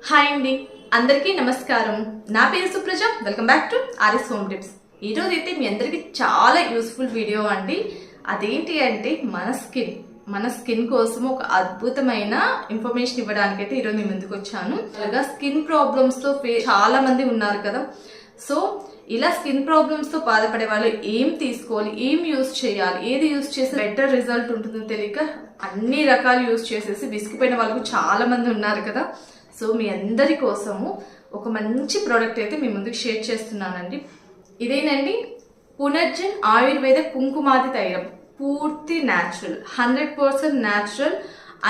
Hi అండి, అందరికీ నమస్కారం. నా పేరు Supraja. Welcome back to RS home tips. ఈరోజు అయితే మీ అందరికీ చాలా యూస్ఫుల్ వీడియో అండి. అదేంటి అంటే మన స్కిన్ కోసం ఒక అద్భుతమైన ఇన్ఫర్మేషన్ ఇవ్వడానికి అయితే ఈరోజు నేను ముందుకు వచ్చాను. అలాగా స్కిన్ ప్రాబ్లమ్స్ తో చాలా మంది ఉన్నారు కదా. సో ఇలా స్కిన్ ప్రాబ్లమ్స్ తో బాధపడే వాళ్ళు ఏం తీసుకోవాలి, ఏం యూజ్ చేయాలి, ఏది యూజ్ చేస్తే బెటర్ రిజల్ట్ ఉంటుందో తెలియక అన్ని రకాలు యూజ్ చేసేసి విసిగిపోయిన వాళ్ళు చాలా మంది ఉన్నారు కదా. సో మీ అందరి కోసము ఒక మంచి ప్రోడక్ట్ అయితే మీ ముందుకు షేర్ చేస్తున్నానండి. ఇదేనండి పునర్జన్ ఆయుర్వేద కుంకుమాది తైలం. పూర్తి న్యాచురల్, 100% న్యాచురల్.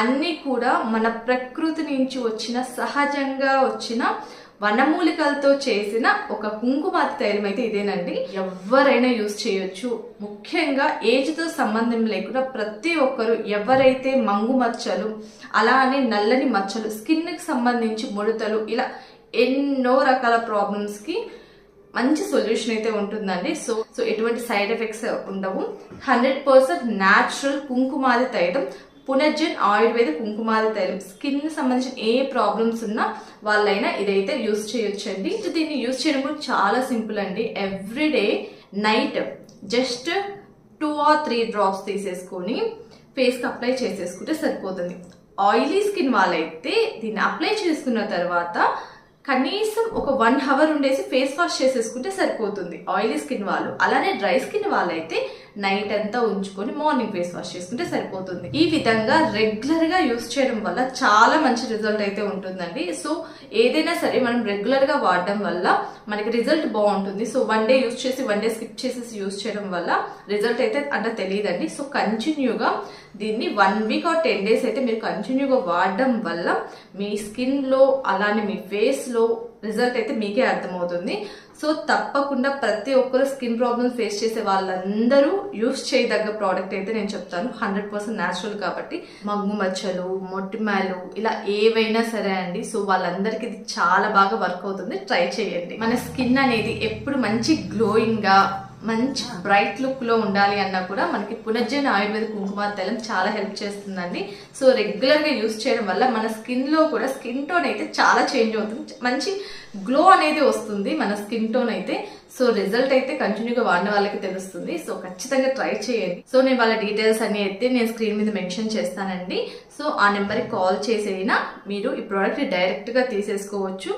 అన్నీ కూడా మన ప్రకృతి నుంచి వచ్చిన సహజంగా వచ్చిన వనమూలికలతో చేసిన ఒక కుంకుమాది తైలం అయితే ఇదేనండి. ఎవరైనా యూజ్ చేయొచ్చు. ముఖ్యంగా ఏజ్తో సంబంధం లేకుండా ప్రతి ఒక్కరు, ఎవరైతే మంగు మచ్చలు, అలానే నల్లని మచ్చలు, స్కిన్కి సంబంధించి ముడతలు, ఇలా ఎన్నో రకాల ప్రాబ్లమ్స్కి మంచి సొల్యూషన్ అయితే ఉంటుందండి. సో ఎటువంటి సైడ్ ఎఫెక్ట్స్ ఉండవు. 100% న్యాచురల్ కుంకుమాది తైలం, పునర్జన్ ఆయుర్వేద కుంకుమాది తైలం. స్కిన్ సంబంధించిన ఏ ప్రాబ్లమ్స్ ఉన్నా వాళ్ళైనా ఇదైతే యూజ్ చేయొచ్చండి. దీన్ని యూజ్ చేయడం కూడా చాలా సింపుల్ అండి. Everyday night just 2 or 3 drops తీసేసుకొని ఫేస్కి అప్లై చేసేసుకుంటే సరిపోతుంది. ఆయిలీ స్కిన్ వాళ్ళైతే దీన్ని అప్లై చేసుకున్న తర్వాత కనీసం ఒక 1 hour ఉండేసి ఫేస్ వాష్ చేసేసుకుంటే సరిపోతుంది ఆయిలీ స్కిన్ వాళ్ళు. అలానే డ్రై స్కిన్ వాళ్ళైతే నైట్ అంతా ఉంచుకొని మార్నింగ్ ఫేస్ వాష్ చేసుకుంటే సరిపోతుంది. ఈ విధంగా రెగ్యులర్ గా యూస్ చేయడం వల్ల చాలా మంచి రిజల్ట్ అయితే ఉంటుందండి. సో ఏదైనా సరే మనం రెగ్యులర్ గా వాడడం వల్ల మనకి రిజల్ట్ బాగుంటుంది. సో 1 day యూస్ చేసి 1 day స్కిప్ చేసేసి యూస్ చేయడం వల్ల రిజల్ట్ అయితే అంటే తెలియదండి. సో కంటిన్యూగా దీన్ని 1 week or 10 days అయితే మీరు కంటిన్యూగా వాడడం వల్ల మీ స్కిన్ లో అలానే మీ ఫేస్ లో రిజల్ట్ అయితే మీకే అర్థమవుతుంది. సో తప్పకుండా ప్రతి ఒక్కరు స్కిన్ ప్రాబ్లమ్ ఫేస్ చేసే వాళ్ళందరూ యూస్ చేయదగ్గ ప్రోడక్ట్ అయితే నేను చెప్తాను. 100% న్యాచురల్ కాబట్టి మగ్గు మచ్చలు, మొటిమలు, ఇలా ఏవైనా సరే అండి. సో వాళ్ళందరికీ ఇది చాలా బాగా వర్క్ అవుతుంది. ట్రై చేయండి. మన స్కిన్ అనేది ఎప్పుడు మంచి గ్లోయింగ్ గా, మంచి బ్రైట్ లుక్ లో ఉండాలి అన్నా కూడా మనకి పునర్జన్ ఆయుర్వేద కుంకుమాది తైలం చాలా హెల్ప్ చేస్తుందండి. సో రెగ్యులర్ గా యూస్ చేయడం వల్ల మన స్కిన్ లో కూడా స్కిన్ టోన్ అయితే చాలా చేంజ్ అవుతుంది. మంచి గ్లో అనేది వస్తుంది మన స్కిన్ టోన్ అయితే. సో రిజల్ట్ అయితే కంటిన్యూగా వాడిన వాళ్ళకి తెలుస్తుంది. సో ఖచ్చితంగా ట్రై చేయండి. సో నేను వాళ్ళ డీటెయిల్స్ అన్ని అయితే నేను స్క్రీన్ మీద మెన్షన్ చేస్తానండి. సో ఆ నెంబర్కి కాల్ చేసైనా మీరు ఈ ప్రోడక్ట్ డైరెక్ట్ గా తీసేసుకోవచ్చు.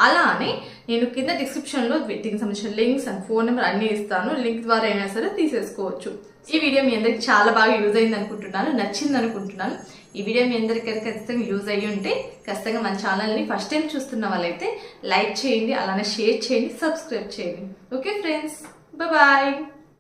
అలానే నేను కింద డిస్క్రిప్షన్ లో దీనికి సంబంధించిన లింక్స్ అండ్ ఫోన్ నెంబర్ అన్ని ఇస్తాను. లింక్ ద్వారా అయినా సరే తీసేసుకోవచ్చు. ఈ వీడియో మీ అందరికి చాలా బాగా యూజ్ అయింది అనుకుంటున్నాను, నచ్చింది అనుకుంటున్నాను. ఈ వీడియో మీ అందరికీ ఖచ్చితంగా యూజ్ అయ్యి ఉంటే ఖచ్చితంగా మన ఛానల్ని ఫస్ట్ టైం చూస్తున్న వాళ్ళైతే లైక్ చేయండి, అలానే షేర్ చేయండి, సబ్స్క్రైబ్ చేయండి. Okay friends, bye.